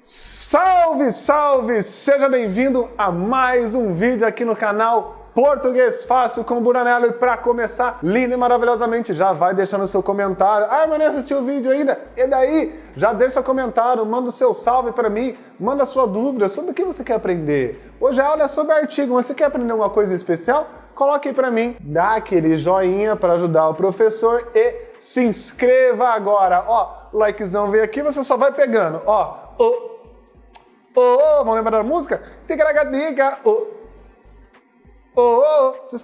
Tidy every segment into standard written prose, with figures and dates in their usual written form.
Salve, salve! Seja bem-vindo a mais um vídeo aqui no canal Português Fácil com Buranello. E para começar, lindo e maravilhosamente, já vai deixando o seu comentário. Ah, mas não assistiu o vídeo ainda? E daí? Já deixa seu comentário, manda o seu salve para mim, manda a sua dúvida sobre o que você quer aprender. Hoje a aula é sobre artigo, mas você quer aprender alguma coisa especial? Coloque aí para mim, dá aquele joinha para ajudar o professor e se inscreva agora. Ó, o likezão veio aqui, você só vai pegando. Ó, vamos lembrar da música? Ticaracatica, se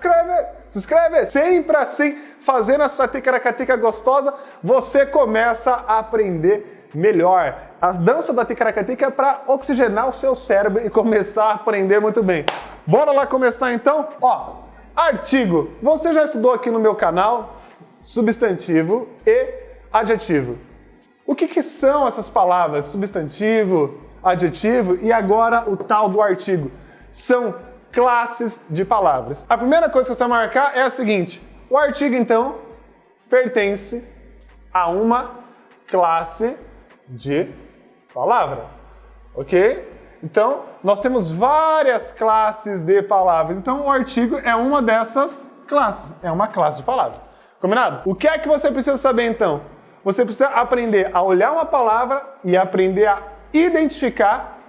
inscreve, sempre assim, fazendo essa ticaracatica gostosa, você começa a aprender melhor. A dança da ticaracatica é para oxigenar o seu cérebro e começar a aprender muito bem. Bora lá começar então? Ó, artigo. Você já estudou aqui no meu canal substantivo e adjetivo. O que são essas palavras? Substantivo, adjetivo e agora o tal do artigo. São classes de palavras. A primeira coisa que você vai marcar é a seguinte: o artigo, então, pertence a uma classe de palavra, ok? Então, nós temos várias classes de palavras. Então, o artigo é uma dessas classes, é uma classe de palavra. Combinado? O que é que você precisa saber, então? Você precisa aprender a olhar uma palavra e aprender a identificar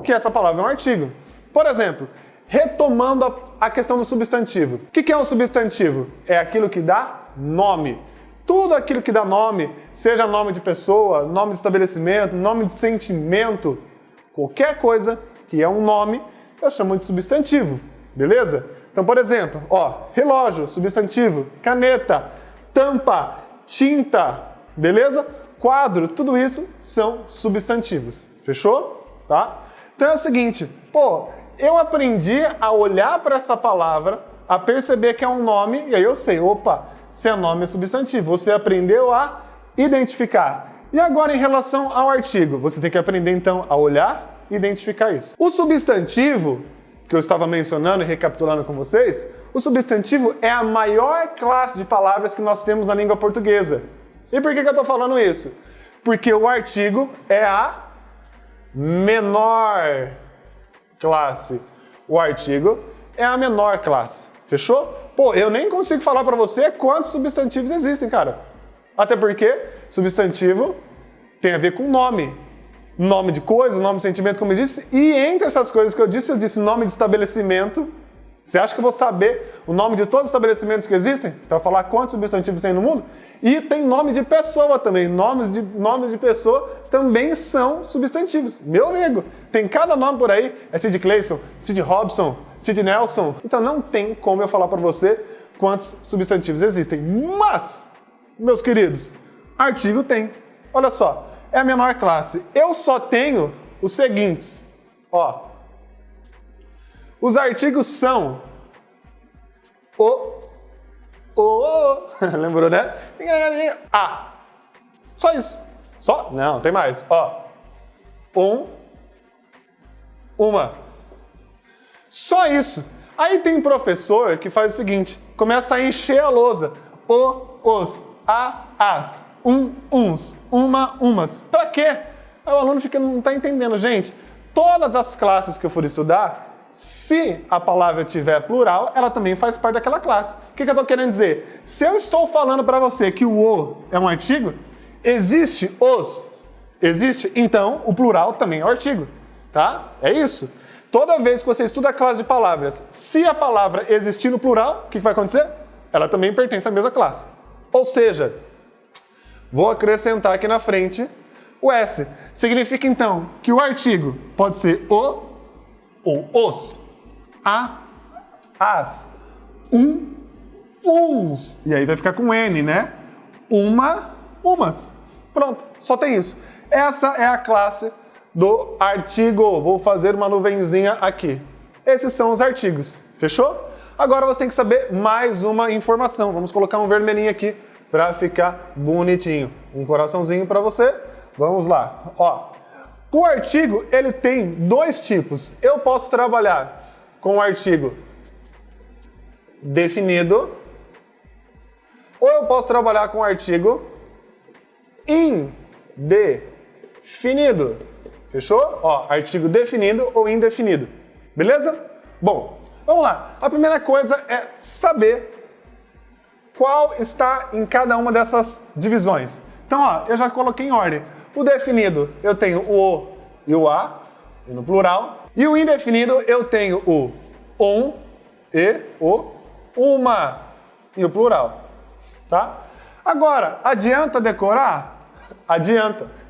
que essa palavra é um artigo. Por exemplo, retomando a questão do substantivo. O que é um substantivo? É aquilo que dá nome. Tudo aquilo que dá nome, seja nome de pessoa, nome de estabelecimento, nome de sentimento, qualquer coisa que é um nome, eu chamo de substantivo, beleza? Então, por exemplo, ó, relógio, substantivo, caneta, tampa, tinta, beleza? Quadro, tudo isso são substantivos, fechou? Tá? Então é o seguinte, eu aprendi a olhar para essa palavra, a perceber que é um nome, e aí eu sei, opa, se é nome é substantivo. Você aprendeu a identificar. E agora em relação ao artigo, você tem que aprender então a olhar e identificar isso. O substantivo, que eu estava mencionando e recapitulando com vocês, o substantivo é a maior classe de palavras que nós temos na língua portuguesa. E por que eu estou falando isso? Porque o artigo é a menor classe. O artigo é a menor classe. Fechou? Eu nem consigo falar para você quantos substantivos existem, cara. Até porque substantivo tem a ver com nome. Nome de coisa, nome de sentimento, como eu disse. E entre essas coisas que eu disse nome de estabelecimento. Você acha que eu vou saber o nome de todos os estabelecimentos que existem? Para falar quantos substantivos tem no mundo? E tem nome de pessoa também. Nomes de pessoa também são substantivos. Meu amigo, tem cada nome por aí. É Sid Clayson, Sid Robson, Sid Nelson. Então não tem como eu falar para você quantos substantivos existem. Mas, meus queridos, artigo tem. Olha só, é a menor classe. Eu só tenho os seguintes. Ó, os artigos são lembrou, né? Só isso. Só? Não, tem mais. Ó, uma. Só isso. Aí tem um professor que faz o seguinte, começa a encher a lousa. Os, as, uns, umas. Pra quê? Aí o aluno não tá entendendo. Gente, todas as classes que eu for estudar, se a palavra tiver plural, ela também faz parte daquela classe. O que eu estou querendo dizer? Se eu estou falando para você que o é um artigo, existe os, existe, então o plural também é um artigo. Tá? É isso. Toda vez que você estuda a classe de palavras, se a palavra existir no plural, o que vai acontecer? Ela também pertence à mesma classe. Ou seja, vou acrescentar aqui na frente o S. Significa então que o artigo pode ser o ou os, as, uns. E aí vai ficar com N, né? Umas. Pronto, só tem isso. Essa é a classe do artigo. Vou fazer uma nuvenzinha aqui. Esses são os artigos, fechou? Agora você tem que saber mais uma informação. Vamos colocar um vermelhinho aqui para ficar bonitinho. Um coraçãozinho para você. Vamos lá. Ó. O artigo, ele tem dois tipos. Eu posso trabalhar com o artigo definido ou eu posso trabalhar com o artigo indefinido. Fechou? Ó, artigo definido ou indefinido. Beleza? Bom, vamos lá. A primeira coisa é saber qual está em cada uma dessas divisões. Então, ó, eu já coloquei em ordem. O definido, eu tenho o e o a, e no plural. E o indefinido, eu tenho o e o uma, e o plural. Tá? Agora, adianta decorar? Adianta.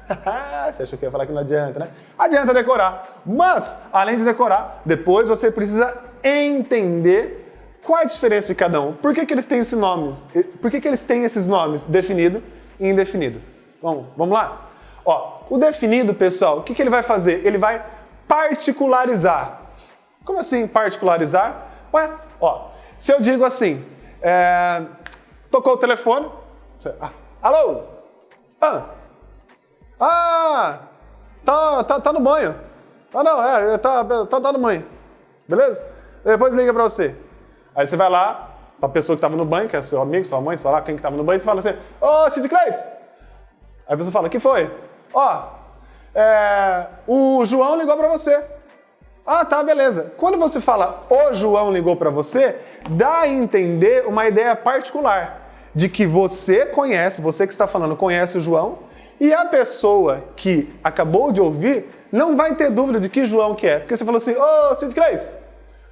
Você achou que ia falar que não adianta, né? Adianta decorar. Mas, além de decorar, depois você precisa entender qual é a diferença de cada um. Por que eles têm esses nomes? Por que eles têm esses nomes, definido e indefinido? Vamos lá? Ó, o definido, pessoal, o que ele vai fazer? Ele vai particularizar. Como assim particularizar? Ué, ó, se eu digo assim, tocou o telefone, alô? Tá no banho. Tá no banho. Beleza? Depois liga pra você. Aí você vai lá, pra pessoa que tava no banho, que é seu amigo, sua mãe, sei lá, quem que tava no banho, você fala assim, ô, Cid Cleis! Aí a pessoa fala, o que foi? Ó, o João ligou pra você. Ah, tá, beleza. Quando você fala, o João ligou pra você, dá a entender uma ideia particular de que você conhece, você que está falando conhece o João, e a pessoa que acabou de ouvir não vai ter dúvida de que João que é. Porque você falou assim, ô, Cid Cleis,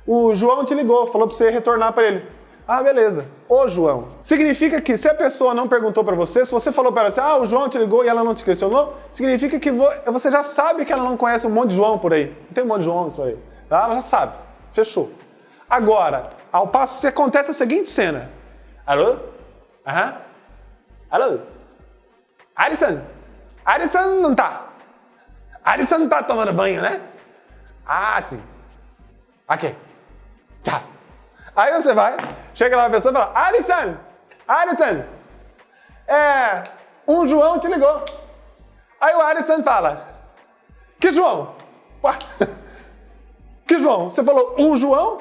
o João te ligou, falou pra você retornar pra ele. Ah, beleza. Ô, João. Significa que se a pessoa não perguntou pra você, se você falou pra ela assim, o João te ligou e ela não te questionou, significa que você já sabe que ela não conhece um monte de João por aí. Não tem um monte de João por aí. Tá? Ela já sabe. Fechou. Agora, ao passo que acontece a seguinte cena. Alô? Aham. Alô? Alisson? Alisson não tá. Alisson não tá tomando banho, né? Ah, sim. Ok. Tchau. Aí você vai, chega lá a pessoa e fala, Alisson, um João te ligou. Aí o Alisson fala, que João? Ué, que João? Você falou um João?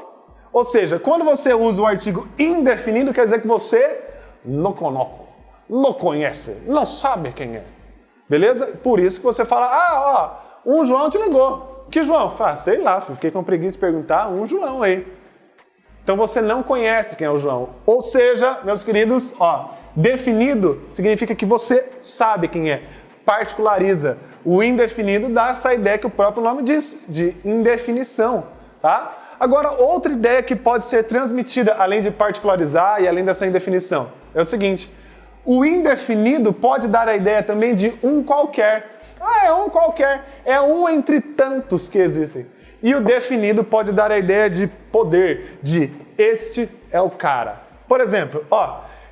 Ou seja, quando você usa o artigo indefinido, quer dizer que você não conhece, não sabe quem é. Beleza? Por isso que você fala, um João te ligou. Que João? Sei lá, fiquei com preguiça de perguntar, um João aí. Então você não conhece quem é o João. Ou seja, meus queridos, definido significa que você sabe quem é. Particulariza. O indefinido dá essa ideia que o próprio nome diz, de indefinição, tá? Agora, outra ideia que pode ser transmitida, além de particularizar e além dessa indefinição, é o seguinte. O indefinido pode dar a ideia também de um qualquer. É um qualquer. É um entre tantos que existem. E o definido pode dar a ideia de poder, de este é o cara. Por exemplo,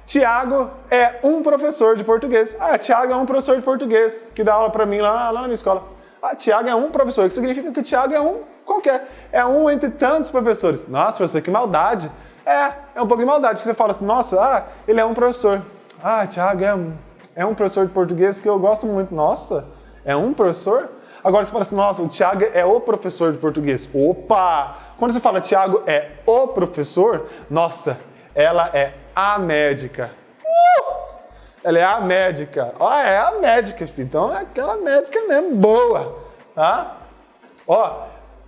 Tiago é um professor de português. Tiago é um professor de português que dá aula pra mim lá na minha escola. Tiago é um professor, que significa que o Tiago é um qualquer. É um entre tantos professores. Nossa, professor, que maldade. É um pouco de maldade, porque você fala assim, nossa, ele é um professor. Tiago é um professor de português que eu gosto muito. Nossa, é um professor? Agora você fala assim, nossa, o Tiago é o professor de português. Opa! Quando você fala Tiago é o professor, nossa, ela é a médica. Ela é a médica. É a médica, filho. Então é aquela médica mesmo, boa. Tá?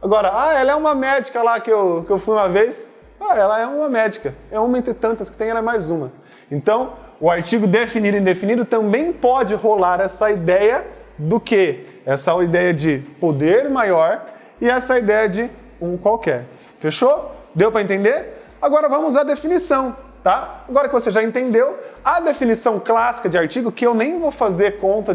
Agora, ela é uma médica lá que eu fui uma vez. Ela é uma médica. É uma entre tantas que tem, ela é mais uma. Então, o artigo definido e indefinido também pode rolar essa ideia do quê? Essa ideia de poder maior e essa ideia de um qualquer. Fechou? Deu para entender? Agora vamos à definição, tá? Agora que você já entendeu, a definição clássica de artigo, que eu nem vou fazer conta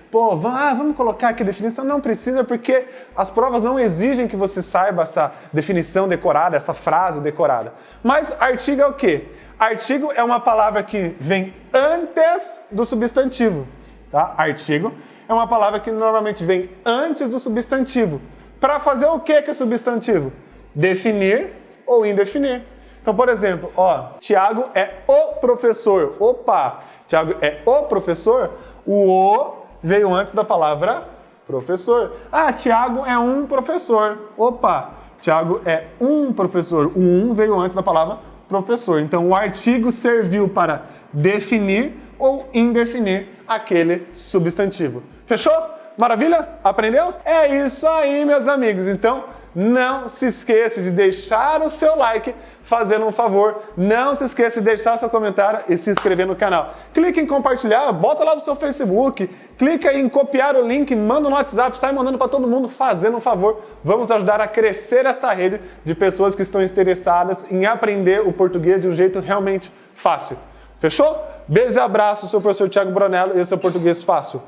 vamos colocar aqui a definição, não precisa, porque as provas não exigem que você saiba essa definição decorada, essa frase decorada. Mas artigo é o quê? Artigo é uma palavra que vem antes do substantivo, tá? Artigo é uma palavra que normalmente vem antes do substantivo. Para fazer o que é substantivo? Definir ou indefinir. Então, por exemplo, Tiago é o professor. Opa! Tiago é o professor? O "o" veio antes da palavra professor. Tiago é um professor. Opa! Tiago é um professor. O "um" veio antes da palavra professor. Então, o artigo serviu para definir ou indefinir aquele substantivo. Fechou? Maravilha? Aprendeu? É isso aí, meus amigos. Então, não se esqueça de deixar o seu like, fazendo um favor. Não se esqueça de deixar seu comentário e se inscrever no canal. Clique em compartilhar, bota lá no seu Facebook, clica em copiar o link, manda no WhatsApp, sai mandando para todo mundo, fazendo um favor. Vamos ajudar a crescer essa rede de pessoas que estão interessadas em aprender o português de um jeito realmente fácil. Fechou? Beijo e abraço, sou o professor Thiago Brunello e esse é o Português Fácil.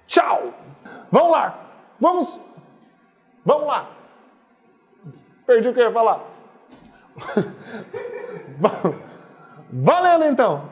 Tchau! Vamos lá! Vamos lá! Perdi o que eu ia falar. Valendo então!